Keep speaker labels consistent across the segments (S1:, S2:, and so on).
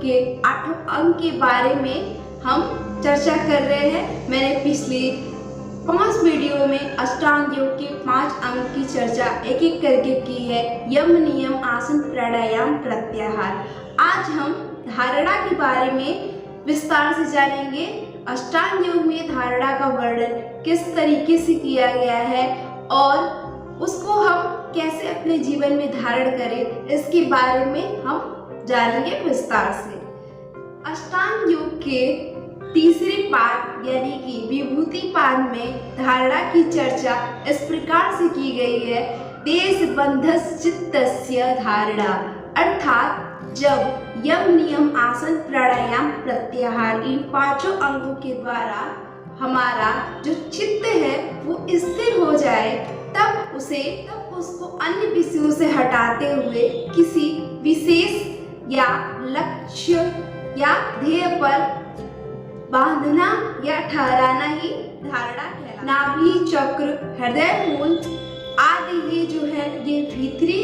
S1: के 8 अंग के बारे में हम चर्चा कर रहे हैं। मैंने पिछले 5 वीडियो में अष्टांग योग के 5 अंग की चर्चा एक एक करके की है। यम, नियम, आसन, प्राणायाम, प्रत्याहार। आज हम धारणा के बारे में विस्तार से जानेंगे। अष्टांग योग में धारणा का वर्णन किस तरीके से किया गया है और उसको हम कैसे अपने जीवन में धारण करें, इसके बारे में हम जानेंगे विस्तार से। अष्टांग योग के तीसरे पाद यानी कि विभूति पाद में धारणा की चर्चा इस प्रकार से की गई है। देशबंधस चित्तस्य धारणा, अर्थात जब यम, नियम, आसन, प्राणायाम, प्रत्याहार इन 5 अंगों के द्वारा हमारा जो चित्त है वो स्थिर हो जाए, तब उसको अन्य विषयों से हटाते हुए किसी विशेष या लक्ष्य या ध्येय पर बांधना या ठहराना ही धारणा कहलाता है। नाभि चक्र, हृदय मूल आदि ये जो है ये भीतरी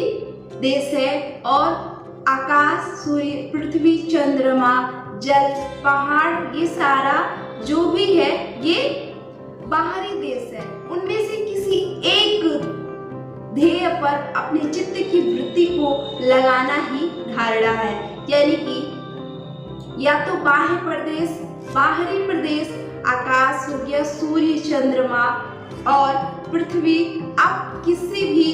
S1: देश है और आकाश, सूर्य, पृथ्वी, चंद्रमा, जल, पहाड़ ये सारा जो भी है ये बाहरी देश है। उनमें से किसी एक ध्येय पर अपने चित्त की वृत्ति को लगाना ही धारणा है। यानी कि या तो बाह्य प्रदेश, बाहरी प्रदेश, आकाश हो गया, सूर्य, चंद्रमा और पृथ्वी, आप किसी भी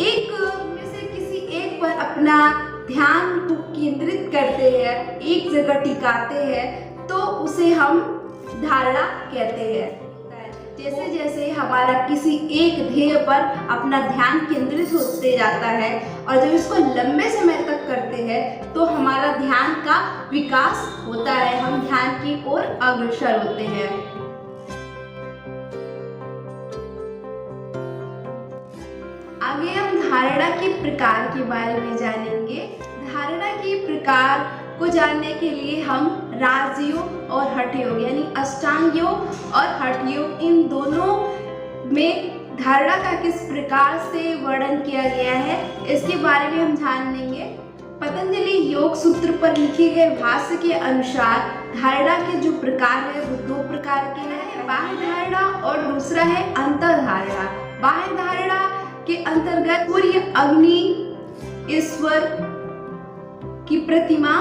S1: एक में से किसी एक पर अपना ध्यान को केंद्रित करते हैं, एक जगह टिकाते हैं, तो उसे हम धारणा कहते हैं। जैसे जैसे हमारा किसी एक ध्येय पर अपना ध्यान केंद्रित होते जाता है और जब इसको लंबे समय तक करते हैं तो हमारा ध्यान का विकास होता है, हम ध्यान की ओर अग्रसर होते हैं। आगे हम धारणा के प्रकार के बारे में जानेंगे। धारणा के प्रकार को जानने के लिए हम राजयोग और हठ योग यानी अष्टांग योग और हठ योग इन दोनों में धारणा का किस प्रकार से वर्णन किया गया है इसके बारे में हम जान लेंगे। पतंजलि योग सूत्र पर लिखे गए भाष्य के अनुसार धारणा के जो प्रकार है वो 2 प्रकार के हैं, बाह्य धारणा और दूसरा है अंतर धारणा। बाह्य धारणा के अंतर्गत सूर्य, अग्नि, ईश्वर की प्रतिमा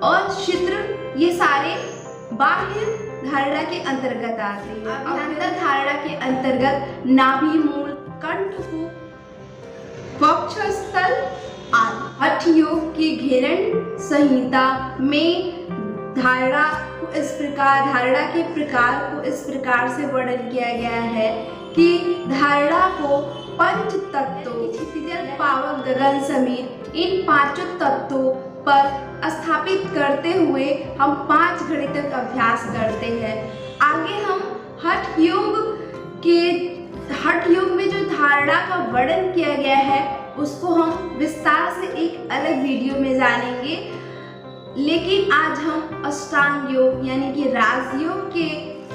S1: और चित्र ये सारे बाह्य धारणा के अंतर्गत आते हैं। अंतर धारणा के अंतर्गत नाभि मूल, कंठकूप, वक्षस्थल आदि। हठ योग की घेरण संहिता में धारणा के प्रकार को इस प्रकार से वर्णन किया गया है कि धारणा को 5 तत्वों क्षितिज, पावक, गगन, समीर इन 5 तत्वों पर स्थापित करते हुए हम 5 घड़ी तक अभ्यास करते हैं। आगे हम हठ योग में जो धारणा का वर्णन किया गया है उसको हम विस्तार से एक अलग वीडियो में जानेंगे, लेकिन आज हम अष्टांग योग यानी कि राजयोग के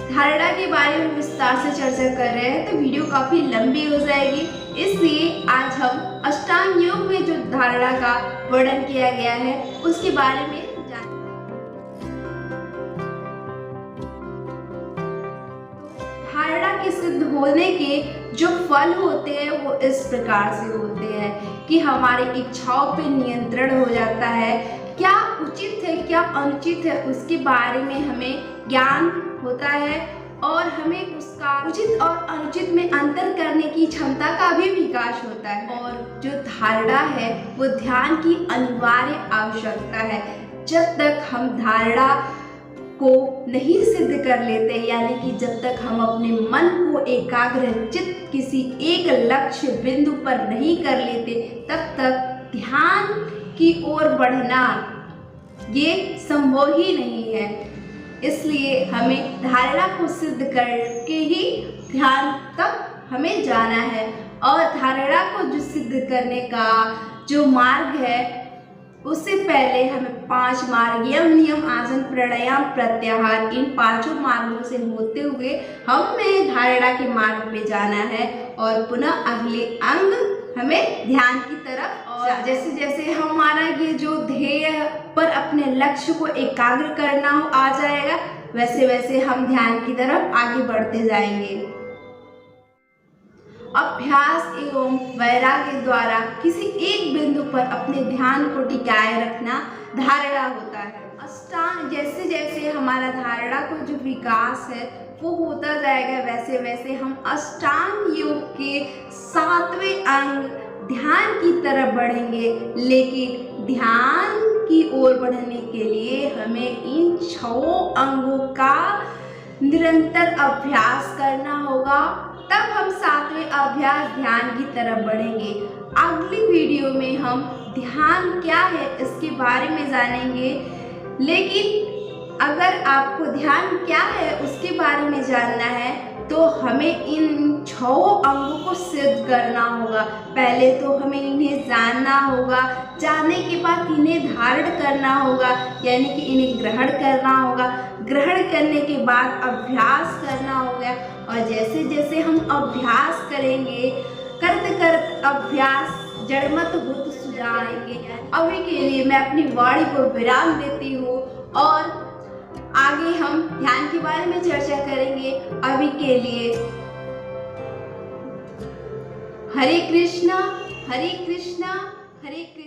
S1: धारणा के बारे में विस्तार से चर्चा कर रहे हैं, तो वीडियो काफी लंबी हो जाएगी। इसलिए आज हम अष्टांग योग में जो धारणा का वर्णन किया गया है उसके बारे में जानेंगे। धारणा के सिद्ध होने के जो फल होते हैं वो इस प्रकार से होते हैं कि हमारी इच्छाओं पे नियंत्रण हो जाता है, क्या उचित है क्या अनुचित है उसके बारे में हमें ज्ञान होता है और हमें उसका उचित और अनुचित में अंतर करने की क्षमता का भी विकास होता है। और जो धारणा है वो ध्यान की अनिवार्य आवश्यकता है। जब तक हम धारणा को नहीं सिद्ध कर लेते, यानी कि जब तक हम अपने मन को एकाग्रचित्त किसी एक लक्ष्य बिंदु पर नहीं कर लेते, तब तक ध्यान की ओर बढ़ना ये संभव ही नहीं है। इसलिए हमें धारणा को सिद्ध करके ही ध्यान तक हमें जाना है। और धारणा को जो सिद्ध करने का जो मार्ग है उससे पहले हमें 5 मार्ग यम, नियम, आसन, प्राणायाम, प्रत्याहार इन 5 मार्गों से होते हुए हमें धारणा के मार्ग पे जाना है और पुनः अगले अंग हमें ध्यान की तरफ और जैसे जैसे हमारा ये जो ध्येय पर अपने लक्ष्य को एकाग्र करना आ जाएगा, वैसे वैसे हम ध्यान की तरफ आगे बढ़ते जाएंगे। अभ्यास एवं वैराग्य द्वारा किसी एक बिंदु पर अपने ध्यान को टिकाए रखना धारणा होता है। अष्टांग, जैसे जैसे हमारा धारणा को जो विकास है वो होता जाएगा, वैसे वैसे हम अष्टांग योग के 7वें अंग ध्यान की तरफ बढ़ेंगे। लेकिन ध्यान की ओर बढ़ने के लिए हमें इन 6 अंगों का निरंतर अभ्यास करना होगा, तब हम 7वें अभ्यास ध्यान की तरफ बढ़ेंगे। अगली वीडियो में हम ध्यान क्या है इसके बारे में जानेंगे। लेकिन अगर आपको ध्यान क्या है उसके बारे में जानना है तो हमें इन 6 अंगों को सिद्ध करना होगा। पहले तो हमें इन्हें जानना होगा, जानने के बाद इन्हें धारण करना होगा, यानी कि इन्हें ग्रहण करना होगा। ग्रहण करने के बाद अभ्यास करना होगा, और जैसे जैसे हम अभ्यास करेंगे, करते करते अभ्यास जड़मत होत सुजाएंगे। अभी के लिए मैं अपनी वाणी को विराम देती हूँ और आगे हम ध्यान के बारे में चर्चा करेंगे। अभी के लिए हरे कृष्णा हरे कृष्णा हरे कृष्णा।